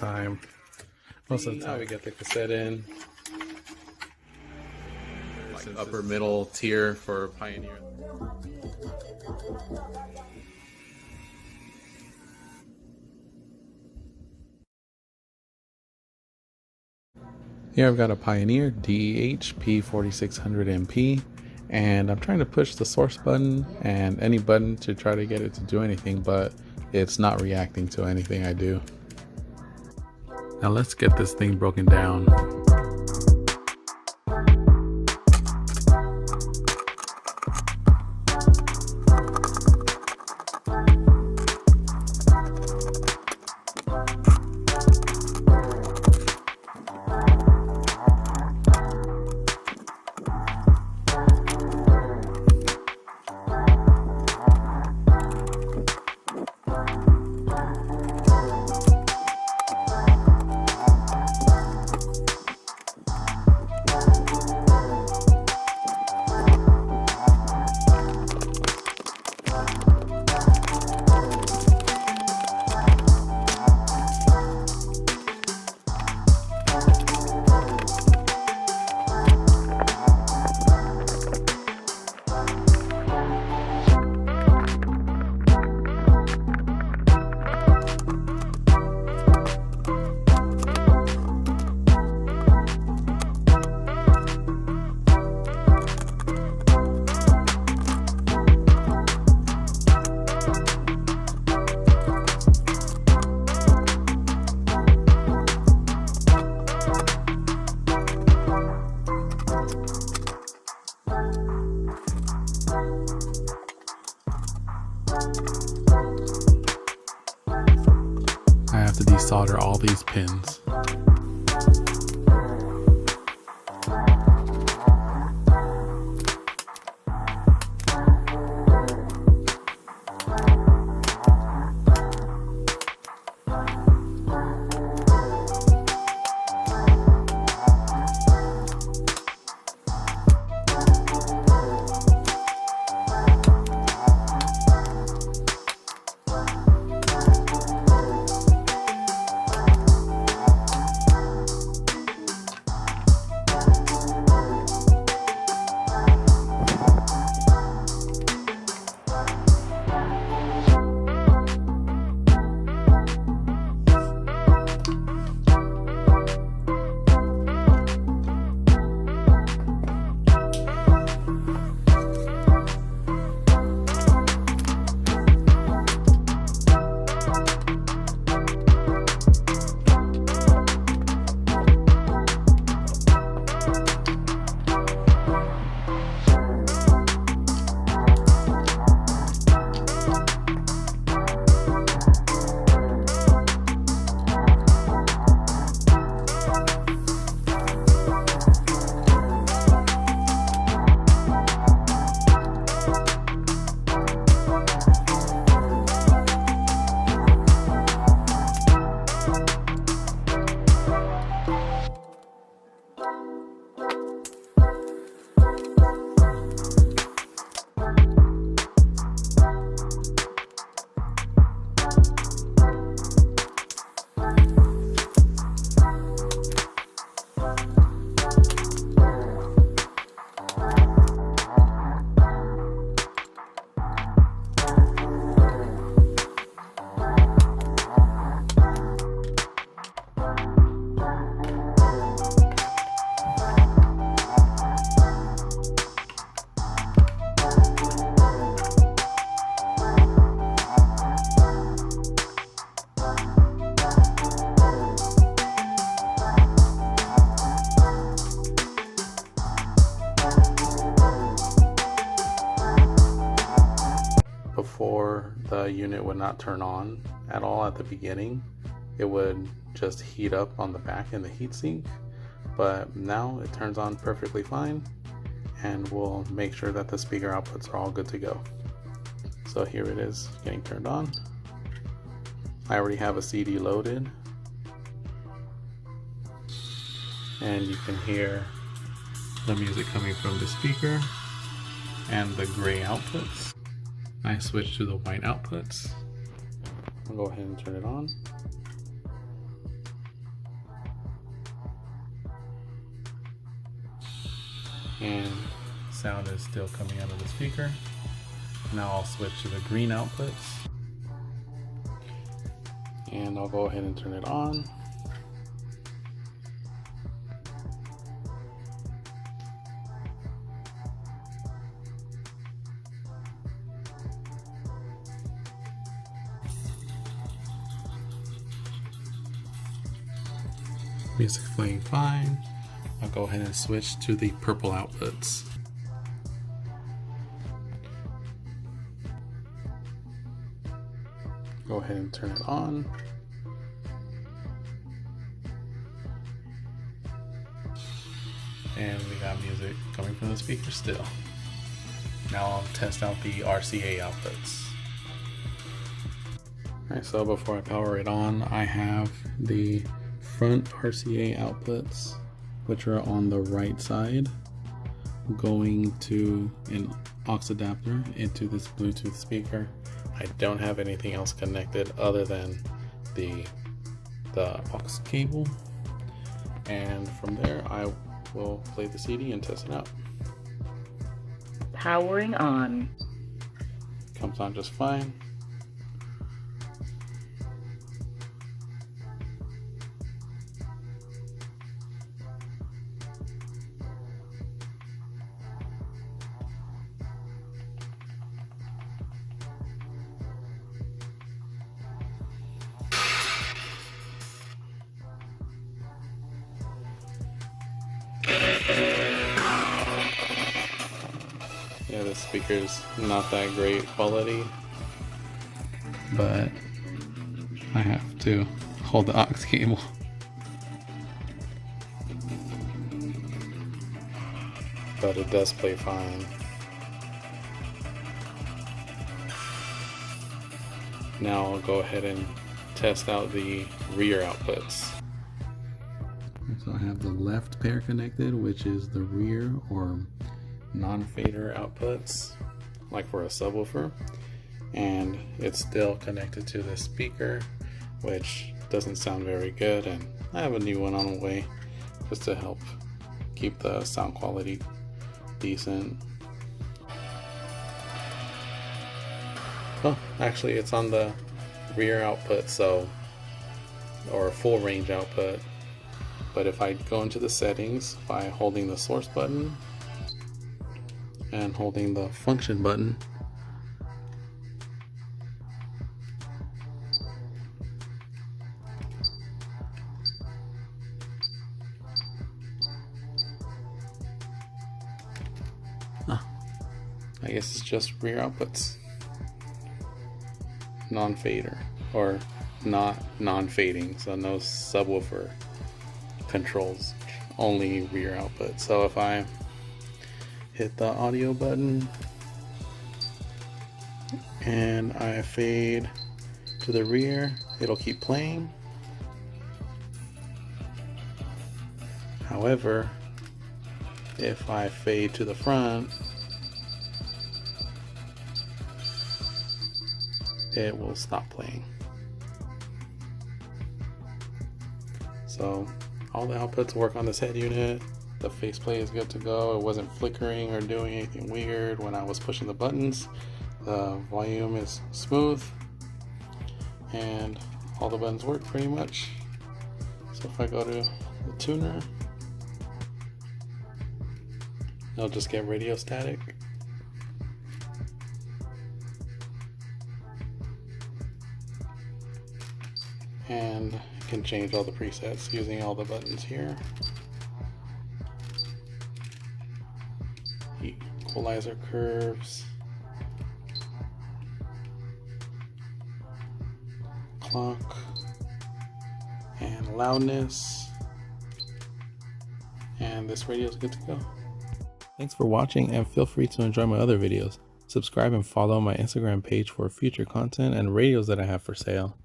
time. Most of the time we get the cassette in. Like upper middle tier for Pioneer. Here I've got a Pioneer DEH-P4600MP, and I'm trying to push the source button and any button to try to get it to do anything, but it's not reacting to anything I do. Now let's get this thing broken down. I have to desolder all these pins. Before, the unit would not turn on at all at the beginning. It would just heat up on the back in the heatsink, but now it turns on perfectly fine, and we'll make sure that the speaker outputs are all good to go. So here it is getting turned on. I already have a CD loaded, and you can hear the music coming from the speaker and the gray outputs. I switch to the white outputs. I'll go ahead and turn it on. and sound is still coming out of the speaker. Now I'll switch to the green outputs, and I'll go ahead and turn it on. Music playing fine. I'll go ahead and switch to the purple outputs. Go ahead and turn it on. And we got music coming from the speaker still. Now I'll test out the RCA outputs. Alright, so before I power it on, I have the front RCA outputs, which are on the right side, going to an aux adapter into this Bluetooth speaker. I don't have anything else connected other than the aux cable, and from there I will play the CD and test it out. Powering on. Comes on just fine. Yeah, the speaker's not that great quality, but I have to hold the aux cable. But it does play fine. Now I'll go ahead and test out the rear outputs. So I have the left pair connected, which is the rear or non-fader outputs, like for a subwoofer, and it's still connected to the speaker, which doesn't sound very good, and I have a new one on the way just to help keep the sound quality decent. Oh, actually it's on the rear output, so, or full range output, but if I go into the settings by holding the source button and holding the function button, I guess it's just rear outputs, non-fader, or not non-fading, so no subwoofer controls, only rear output. So if I hit the audio button and I fade to the rear, it'll keep playing. However, if I fade to the front, it will stop playing. So all the outputs work on this head unit. The faceplate is good to go. It wasn't flickering or doing anything weird when I was pushing the buttons. The volume is smooth and all the buttons work pretty much. So if I go to the tuner, it'll just get radio static. And you can change all the presets using all the buttons here. Equalizer curves, clock, and loudness, and this radio is good to go. Thanks for watching, and feel free to enjoy my other videos. Subscribe and follow my Instagram page for future content and radios that I have for sale.